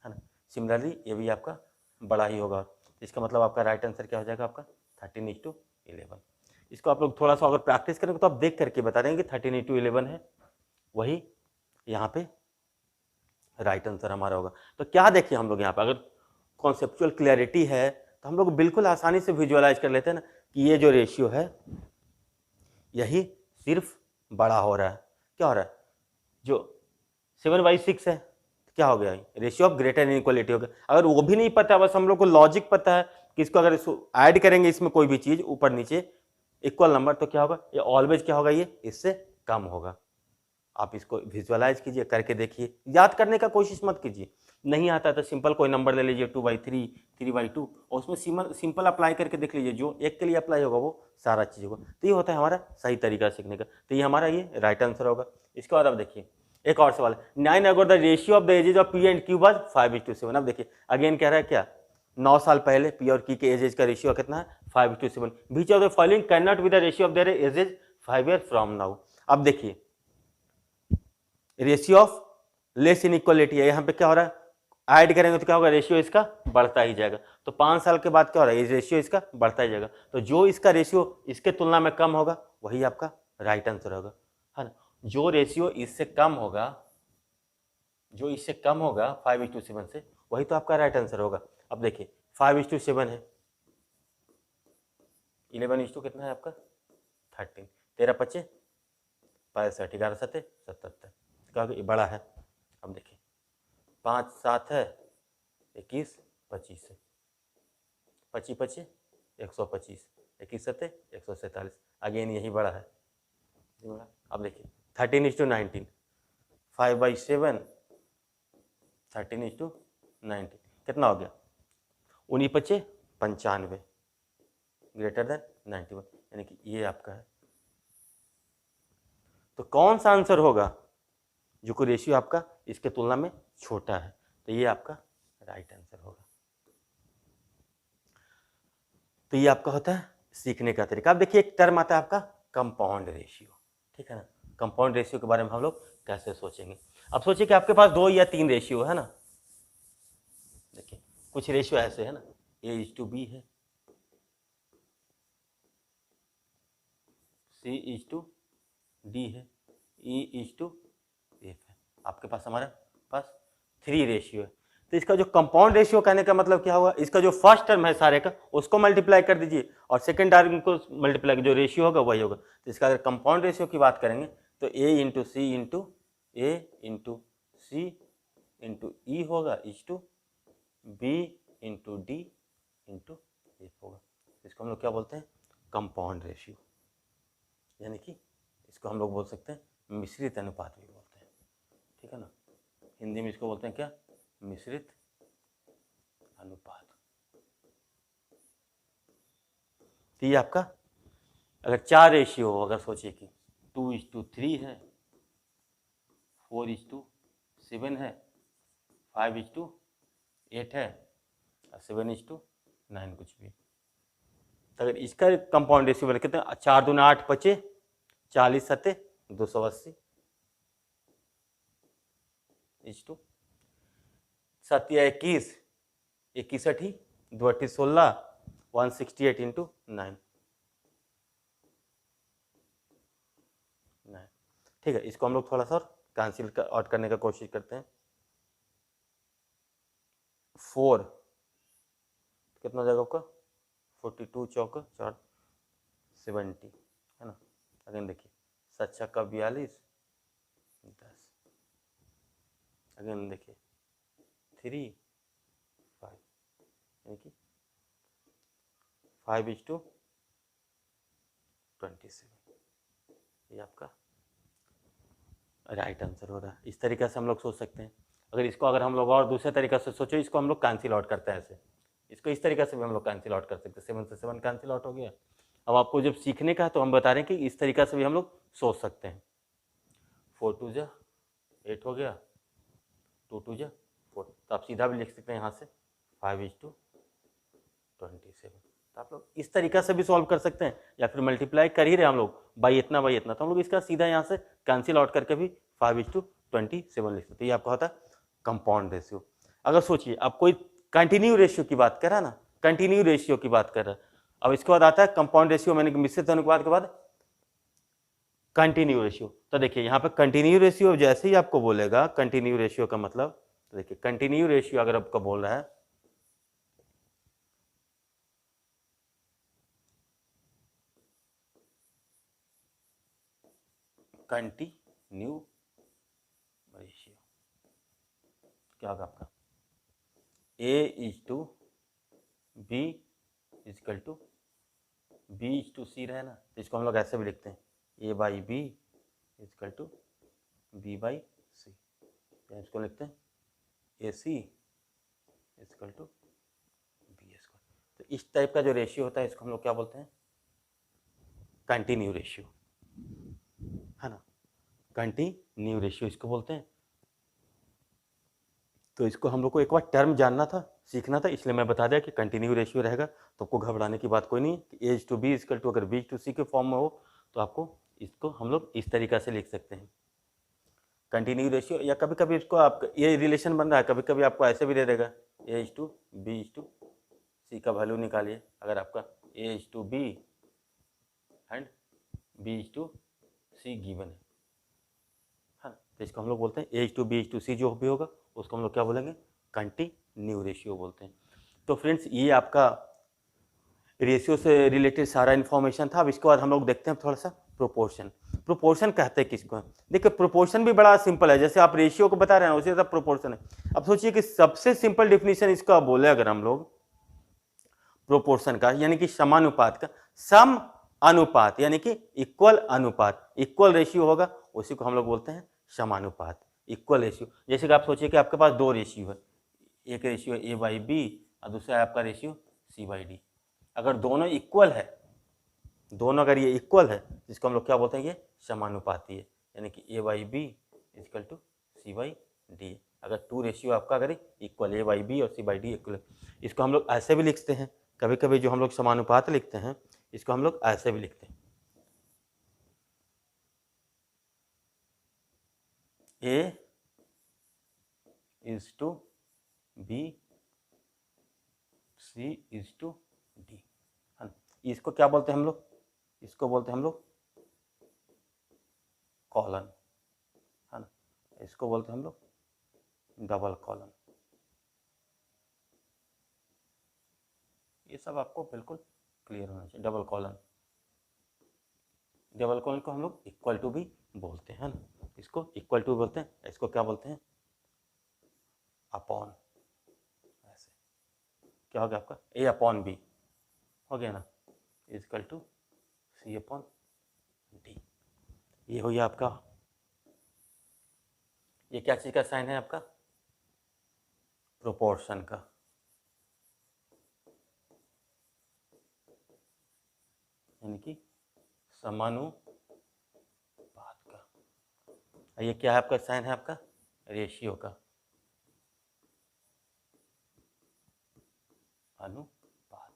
[SPEAKER 1] ना। सिमिलरली ये भी आपका बड़ा ही होगा। इसका मतलब आपका राइट आंसर क्या हो जाएगा आपका 13:11। इसको आप लोग थोड़ा सा अगर प्रैक्टिस करेंगे तो आप देख करके बता देंगे कि 13:11 है, वही यहाँ पे राइट आंसर हमारा होगा। तो क्या देखिए हम लोग यहाँ पे, अगर कॉन्सेप्चुअल क्लैरिटी है तो हम लोग बिल्कुल आसानी से विजुअलाइज कर लेते हैं ना कि ये जो रेशियो है यही सिर्फ बड़ा हो रहा है। क्या हो रहा है, जो 7/6 है क्या हो गया, रेशियो ऑफ ग्रेटर इनइक्वालिटी हो गया। अगर वो भी नहीं पता, बस हम लोग को लॉजिक पता है कि इसको अगर ऐड करेंगे इसमें कोई भी चीज ऊपर नीचे इक्वल नंबर, तो क्या होगा, ये ऑलवेज क्या होगा, ये इससे कम होगा। आप इसको विजुअलाइज कीजिए, करके देखिए, याद करने का कोशिश मत कीजिए। नहीं आता तो सिंपल कोई नंबर ले लीजिए 2/3 3/2 और उसमें सिंपल अप्लाई करके देख लीजिए, जो एक के लिए अप्लाई होगा वो सारा चीज होगा। तो ये होता है हमारा सही तरीका सीखने का। तो ये हमारा ये राइट आंसर होगा। इसके बाद अब देखिए एक और सवाल है, 9 अगोर the ratio of the edges of P and Q was 5:7। अब देखिए अगेन कह रहा है क्या, 9 साल पहले पी और क्यू के एजेज का रेशियो कितना है 5:7। Which of the following can not be the ratio of their ages 5 year from now. अब देखिए रेशियो ऑफ लेस इनइक्वालिटी है, यहाँ पे क्या हो रहा है, ऐड करेंगे तो क्या होगा, रेशियो इसका बढ़ता ही जाएगा। तो 5 साल के बाद क्या हो रहा है, ये रेशियो इसका बढ़ता ही जाएगा। तो जो इसका रेशियो इसके तुलना में कम होगा वही आपका राइट आंसर होगा, है ना। जो रेशियो इससे कम होगा, जो इससे कम होगा 5:7 से, वही तो आपका राइट आंसर होगा। अब देखिए 5:7 है, 11:2 कितना है आपका 13, 13 25 65, 11 7 77, क्या होगा, ये बड़ा है। अब देखिए 5 7 है 21 25 है, 25 25 125, 21 7 147, अगेन यही बड़ा है। अब देखिए 13:19, 5/7 13:19 कितना हो गया 19 25 95, ग्रेटर देन 91, यानी कि ये आपका है। तो कौन सा आंसर होगा, जो कि रेशियो आपका इसके तुलना में छोटा है, तो ये आपका राइट आंसर होगा। तो ये आपका होता है सीखने का तरीका। अब देखिए एक टर्म आता है आपका कंपाउंड रेशियो, ठीक है ना। कंपाउंड रेशियो के बारे में हम लोग कैसे सोचेंगे। अब सोचिए कि आपके पास 2 या 3 रेशियो है ना। देखिए कुछ रेशियो ऐसे है ना, A:B है, C:D है, E:F है। आपके पास हमारे पास 3 रेशियो है। तो इसका जो कंपाउंड रेशियो कहने का मतलब क्या हुआ, इसका जो फर्स्ट टर्म है सारे का उसको मल्टीप्लाई कर दीजिए और सेकंड टर्म को मल्टीप्लाई, जो रेशियो होगा वही होगा। तो इसका अगर कंपाउंड रेशियो की बात करेंगे तो A:C:A:C:E होगा, B:D:F होगा। इसको हम लोग क्या बोलते हैं, कंपाउंड रेशियो, यानी कि इसको हम लोग बोल सकते हैं मिश्रित अनुपात भी बोलते हैं, ठीक है ना। हिंदी में इसको बोलते हैं क्या, मिश्रित अनुपात। तो ये आपका अगर 4 रेशियो हो, अगर सोचिए कि 2:3 है, 4:7 है, 5:8 है और 7:9 कुछ भी। तो अगर इसका कंपाउंड रेशियो कितने, 4 दूना 8 25, 40 7 280, इज टू 7 या 21, 21 अठी 2 अठी 16, 168 इंटू 9। ठीक है, इसको हम लोग थोड़ा सा कैंसिल आउट करने का कोशिश करते हैं। 4 कितना हो जाएगा आपका, 42 चौक 4 70 है ना। अगेन देखिए 7 छक्का 42 10। अगेन देखिए 3 5 यानी कि 5:27, ये आपका राइट आंसर हो रहा है। इस तरीके से हम लोग सोच सकते हैं। अगर हम लोग और दूसरे तरीके से सोचो, इसको हम लोग कैंसिल आउट करते हैं ऐसे, इसको इस तरीके से भी हम लोग कैंसिल आउट कर सकते हैं। 7 से 7 कैंसिल आउट हो गया। अब आपको जब सीखने का है तो हम बता रहे हैं कि इस तरीके से भी हम लोग सोच सकते हैं। 4 2 जा 8 हो गया, 2 2 जा 4, तो आप सीधा भी लिख सकते हैं यहाँ से 5:27। तो आप लोग इस तरीका से भी सॉल्व कर सकते हैं, या फिर मल्टीप्लाई कर ही रहे हम लोग बाई इतना तो हम लोग इसका सीधा यहाँ से कैंसिल आउट करके भी 5:27 लिख सकते हैं। ये आपका होता है कंपाउंड रेशियो। अगर सोचिए अब कोई कंटिन्यू रेशियो की बात कर रहा है ना, कंटिन्यू रेशियो की बात कर रहा है। अब इसके बाद आता है कंपाउंड रेशियो, मैंने मिश्रित अनुपात के बाद कंटिन्यू रेशियो। तो देखिए यहाँ पे कंटिन्यू रेशियो जैसे ही आपको बोलेगा कंटिन्यू रेशियो का मतलब, तो देखिए कंटिन्यू रेशियो अगर आपको बोल रहा है कंटिन्यू रेशियो, क्या होगा आपका A:B इजकल टू B:C रहे ना, तो इसको हम लोग ऐसे भी लिखते हैं A/B इजकल टू B/C, इसको लिखते हैं AC इजकल टू B²। तो इस टाइप का जो रेशियो होता है इसको हम लोग क्या बोलते हैं, कंटिन्यू रेशियो, है ना। कंटिन्यू रेशियो इसको बोलते हैं। तो इसको हम लोग को एक बार टर्म जानना था, सीखना था, इसलिए मैं बता दिया कि कंटिन्यू रेशियो रहेगा, तो आपको घबराने की बात कोई नहीं है। A:B इजकल टू अगर B:C के फॉर्म में हो तो आपको इसको हम लोग इस तरीका से लिख सकते हैं कंटिन्यू रेशियो। या कभी कभी इसको आप ये रिलेशन बन रहा है, कभी कभी आपको ऐसे भी दे देगा A:B:C का वैल्यू निकालिए। अगर आपका A:B एंड B:C गिवन है, हाँ, तो इसको हम लोग बोलते हैं A:B:C जो भी होगा उसको हम लोग क्या बोलेंगे, कंटिन्यू रेशियो बोलते हैं। तो फ्रेंड्स ये आपका रेशियो से रिलेटेड सारा इन्फॉर्मेशन था। अब इसके बाद हम लोग देखते हैं थोड़ा सा प्रोपोर्शन। प्रोपोर्शन कहते हैं किसको, देखिए प्रोपोर्शन भी बड़ा सिंपल है, जैसे आप रेशियो को बता रहे हैं उसी तरह प्रोपोर्शन है। अब सोचिए कि सबसे सिंपल डिफिनीशन इसका बोले अगर हम लोग प्रोपोर्शन का, यानी कि समानुपात का, सम अनुपात यानी कि इक्वल अनुपात, इक्वल रेशियो होगा उसी को हम लोग बोलते हैं समानुपात, इक्वल रेशियो। जैसे कि आप सोचिए कि आपके पास दो रेशियो है, एक रेशियो A/B और दूसरा है आपका रेशियो C/D। अगर दोनों इक्वल है, दोनों अगर ये इक्वल है जिसको हम लोग क्या बोलते हैं, ये समानुपाती है, यानी कि A/B इक्वल टू C/D। अगर टू रेशियो आपका अगर इक्वल A/B और C/D इक्वल, इसको हम लोग ऐसे भी लिखते हैं, कभी कभी जो हम लोग समानुपात लिखते हैं इसको हम लोग ऐसे भी लिखते हैं A:B C:D, है ना। इसको क्या बोलते हैं हम लोग, इसको बोलते हैं हम लोग कॉलन, है ना। इसको बोलते हैं हम लोग डबल कॉलन। ये सब आपको बिल्कुल क्लियर होना चाहिए। डबल कॉलन, डबल कॉलन को हम लोग इक्वल टू भी बोलते हैं ना, इसको इक्वल टू बोलते हैं, इसको क्या बोलते हैं अपॉन। ऐसे क्या हो गया आपका A/B हो गया ना, इजकल टू C/D। ये हो गया आपका, ये क्या चीज का साइन है आपका, प्रोपोर्शन का, यानी कि समानुपात का। ये क्या है आपका साइन है आपका रेशियो का, अनुपात।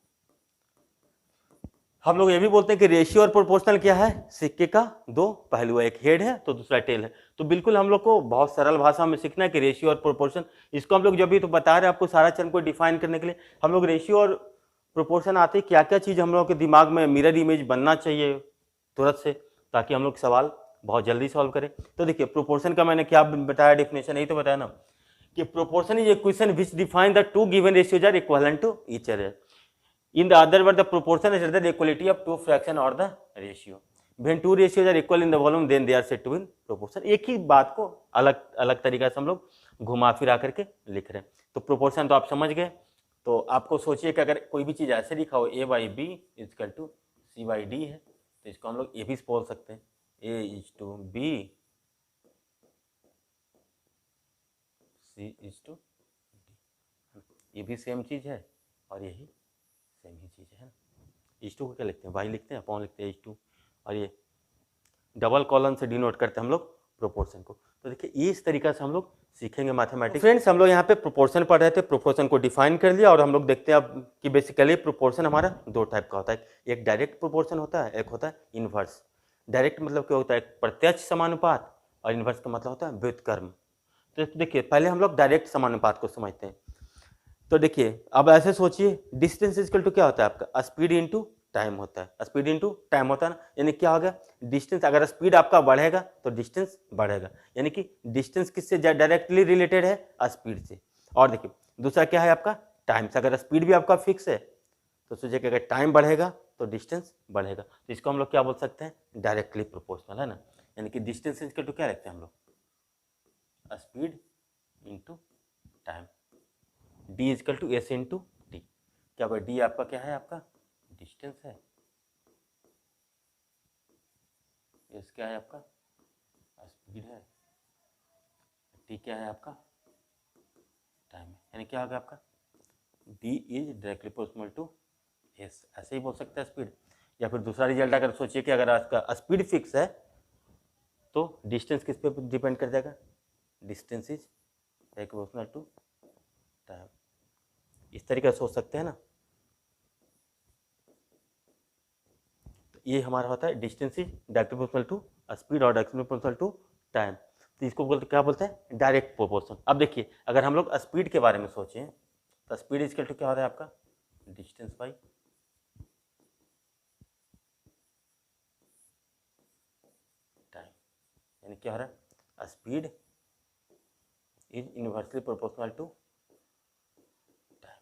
[SPEAKER 1] हम लोग ये भी बोलते हैं कि रेशियो और प्रोपोर्शनल क्या है, सिक्के का दो पहलू है, एक हेड है तो दूसरा टेल है। तो बिल्कुल हम लोग को बहुत सरल भाषा में सीखना है कि रेशियो और प्रोपोर्शन, इसको हम लोग जब भी तो बता रहे हैं आपको सारा चरण को डिफाइन करने के लिए, हम लोग रेशियो और प्रोपोर्शन आते क्या क्या चीज़ हम लोग के दिमाग में मिरर इमेज बनना चाहिए तुरंत से, ताकि हम लोग सवाल बहुत जल्दी सॉल्व करें। तो देखिए प्रोपोर्शन का मैंने क्या बताया डेफिनेशन, यही तो बताया ना कि proportion is equation which define the two given ratios are equivalent to each other. In the other word, the proportion is the equality of two fraction or the ratio. When two ratios are equal in the volume, then they are said to be in proportion. एक ही बात को अलग अलग तरीका से हम लोग घुमा फिरा करके लिख रहे हैं। तो प्रोपोर्शन तो आप समझ गए। तो आपको सोचिए कि अगर कोई भी चीज़ ऐसे लिखा हो a by B is equal to C by D है, तो इसको हम लोग ये भी बोल सकते हैं a is to B C is to D, ये भी सेम चीज़ है और यही सेम ही चीज़ है ना। इज टू को क्या लिखते हैं, वाई लिखते हैं, अपॉन लिखते हैं इज टू, और ये डबल कॉलन से डिनोट करते हैं हम लोग प्रोपोर्शन को। तो देखिए इस तरीका से हम लोग सीखेंगे मैथमेटिक्स। फ्रेंड्स हम लोग यहाँ पे प्रोपोर्शन पढ़ रहे थे, प्रोपोर्शन को डिफाइन कर लिया और हम लोग देखते हैं अब कि बेसिकली प्रोपोर्शन हमारा दो टाइप का होता है, एक डायरेक्ट प्रोपोर्शन होता है, एक होता है इनवर्स। डायरेक्ट मतलब क्या होता है, प्रत्यक्ष समानुपात, और इनवर्स का मतलब होता है व्युत्क्रम। तो देखिए पहले हम लोग डायरेक्ट समानुपात को समझते हैं। तो देखिए अब ऐसे सोचिए, डिस्टेंस इक्वल टू क्या होता है आपका, स्पीड इनटू टाइम होता है, स्पीड इनटू टाइम होता है ना। यानी क्या हो गया, डिस्टेंस अगर स्पीड आपका बढ़ेगा तो डिस्टेंस बढ़ेगा, यानी कि डिस्टेंस किससे डायरेक्टली रिलेटेड है, स्पीड से। और देखिए दूसरा क्या है आपका, टाइम से। अगर स्पीड भी आपका फिक्स है तो सोचिए कि अगर टाइम बढ़ेगा तो डिस्टेंस बढ़ेगा। तो इसको हम लोग क्या बोल सकते हैं, डायरेक्टली प्रोपोर्शनल, है ना। यानी कि डिस्टेंस इक्वल टू क्या रखते हैं हम लोग, speed into time, D is equal to S into T. क्या भाई डी आपका क्या है, आपका डिस्टेंस है, एस क्या है आपका स्पीड है, टी क्या है आपका टाइम है। यानी क्या होगा आपका D is directly proportional to S, ऐसे ही बोल सकते हैं स्पीड। या फिर दूसरा रिजल्ट अगर सोचिए कि अगर आपका स्पीड फिक्स है तो डिस्टेंस किस पे डिपेंड कर जाएगा, distance is directly proportional to time. इस तरीके से सोच सकते हैं ना। तो ये हमारा होता है distance is directly proportional to speed और डायरेक्टली प्रोपोर्शनल टू टाइम। तो इसको बोलते क्या बोलते हैं, डायरेक्ट प्रोपोर्शन। अब देखिए अगर हम लोग स्पीड के बारे में सोचें तो स्पीड इक्वल टू क्या होता है आपका, डिस्टेंस बाई टाइम। यानी क्या हो रहा है, speed is inversely proportional to time,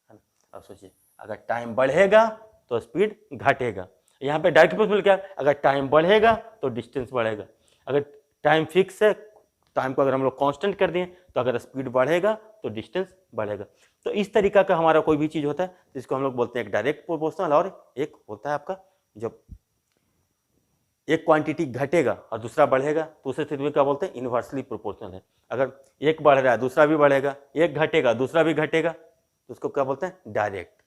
[SPEAKER 1] है ना। अब सोचिए अगर टाइम बढ़ेगा तो स्पीड घटेगा। यहाँ पे डायरेक्ट प्रोपोर्शनल क्या है, अगर टाइम बढ़ेगा तो डिस्टेंस बढ़ेगा। अगर टाइम फिक्स है, टाइम को अगर हम लोग कांस्टेंट कर दें तो अगर स्पीड बढ़ेगा तो डिस्टेंस बढ़ेगा। तो इस तरीका का हमारा कोई भी चीज़ होता है जिसको हम लोग बोलते हैं एक डायरेक्ट प्रोपोर्शनल, और एक होता है आपका जब एक क्वांटिटी घटेगा और दूसरा बढ़ेगा तो उसे स्थिति में क्या बोलते हैं, इनवर्सली प्रोपोर्शनल है। अगर एक बढ़ रहा है दूसरा भी बढ़ेगा, एक घटेगा दूसरा भी घटेगा, तो उसको क्या बोलते हैं, डायरेक्ट।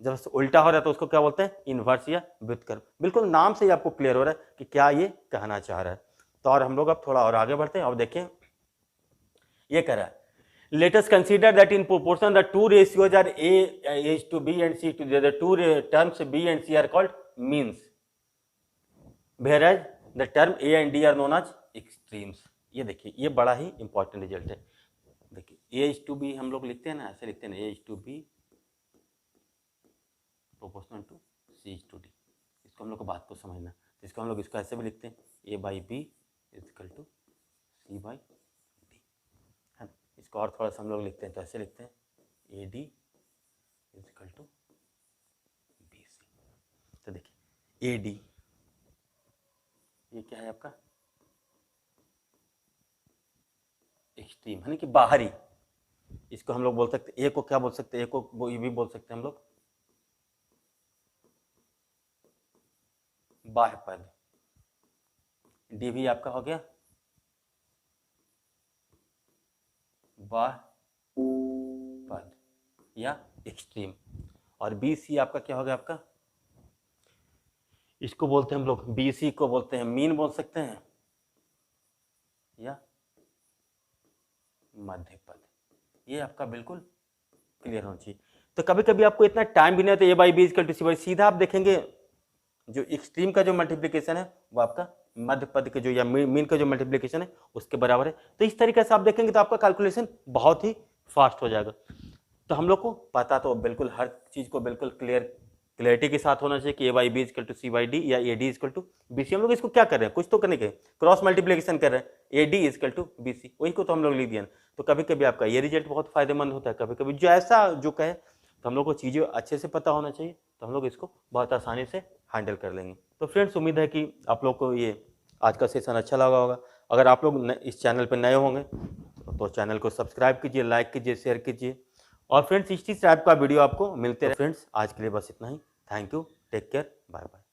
[SPEAKER 1] जब उल्टा हो रहा है तो उसको क्या बोलते हैं, इनवर्स या व्युत्क्रम। बिल्कुल नाम से ही आपको क्लियर हो रहा है कि क्या ये कहना चाह रहा है। तो और हम लोग अब थोड़ा और आगे बढ़ते हैं और देखें ये कह रहा है, let us consider that in proportion the two ratios are a is to b and c to the two terms b and c are called means, whereas the term a and d are known as extremes। ये देखिए ये बड़ा ही important result है। देखिए a is to b हम लोग लिखते हैं ना, ऐसे लिखते हैं a is to b proportional to c is to d। इसको हम लोग को बात को समझना, इसको हम लोग इसको ऐसे भी लिखते हैं a by b equal to c by d, है ना। इसको और थोड़ा सा हम लोग लिखते हैं तो ऐसे लिखते हैं A D equal to B C. तो देखिए ए डी ये क्या है आपका एक्सट्रीम, है ना कि बाहरी। इसको हम लोग बोल सकते हैं, ए को क्या बोल सकते हैं, ए को वो ये भी बोल सकते हैं हम लोग बाह्य पद। डी भी आपका हो गया बाह्य पद या एक्सट्रीम, और बी सी आपका क्या हो गया आपका, इसको बोलते हैं हम लोग बी सी को बोलते हैं मीन बोल सकते हैं या मध्य पद। ये आपका बिल्कुल क्लियर होना चाहिए। तो कभी कभी आपको इतना टाइम भी नहीं होता, A by B is equal to C by, सीधा आप देखेंगे जो एक्सट्रीम का जो मल्टीप्लीकेशन है वो आपका मध्य पद के जो या मीन का जो मल्टीप्लीकेशन है उसके बराबर है। तो इस तरीके से आप देखेंगे तो आपका कैलकुलेशन बहुत ही फास्ट हो जाएगा। तो हम लोग को पता तो बिल्कुल हर चीज को बिल्कुल क्लियरिटी के साथ होना चाहिए कि A by B is equal to C by D या A D is equal to B C. हम लोग इसको क्या कर रहे हैं, कुछ तो करने के क्रॉस मल्टीप्लीकेशन कर रहे हैं, A D is equal to B C, वही को तो हम लोग लिख दिया। तो कभी कभी आपका ये रिजल्ट बहुत फायदेमंद होता है, कभी कभी जो ऐसा जो कहे, तो हम लोग को चीज़ें अच्छे से पता होना चाहिए, तो हम लोग इसको बहुत आसानी से हैंडल कर लेंगे। तो फ्रेंड्स उम्मीद है कि आप लोग को ये आज का सेशन अच्छा लगा होगा। अगर आप लोग इस चैनल पर नए होंगे तो चैनल को सब्सक्राइब कीजिए, लाइक कीजिए, शेयर कीजिए। और फ्रेंड्स इसी टाइप का वीडियो आपको मिलते रहे। फ्रेंड्स आज के लिए बस इतना ही। Thank you, take care, bye bye.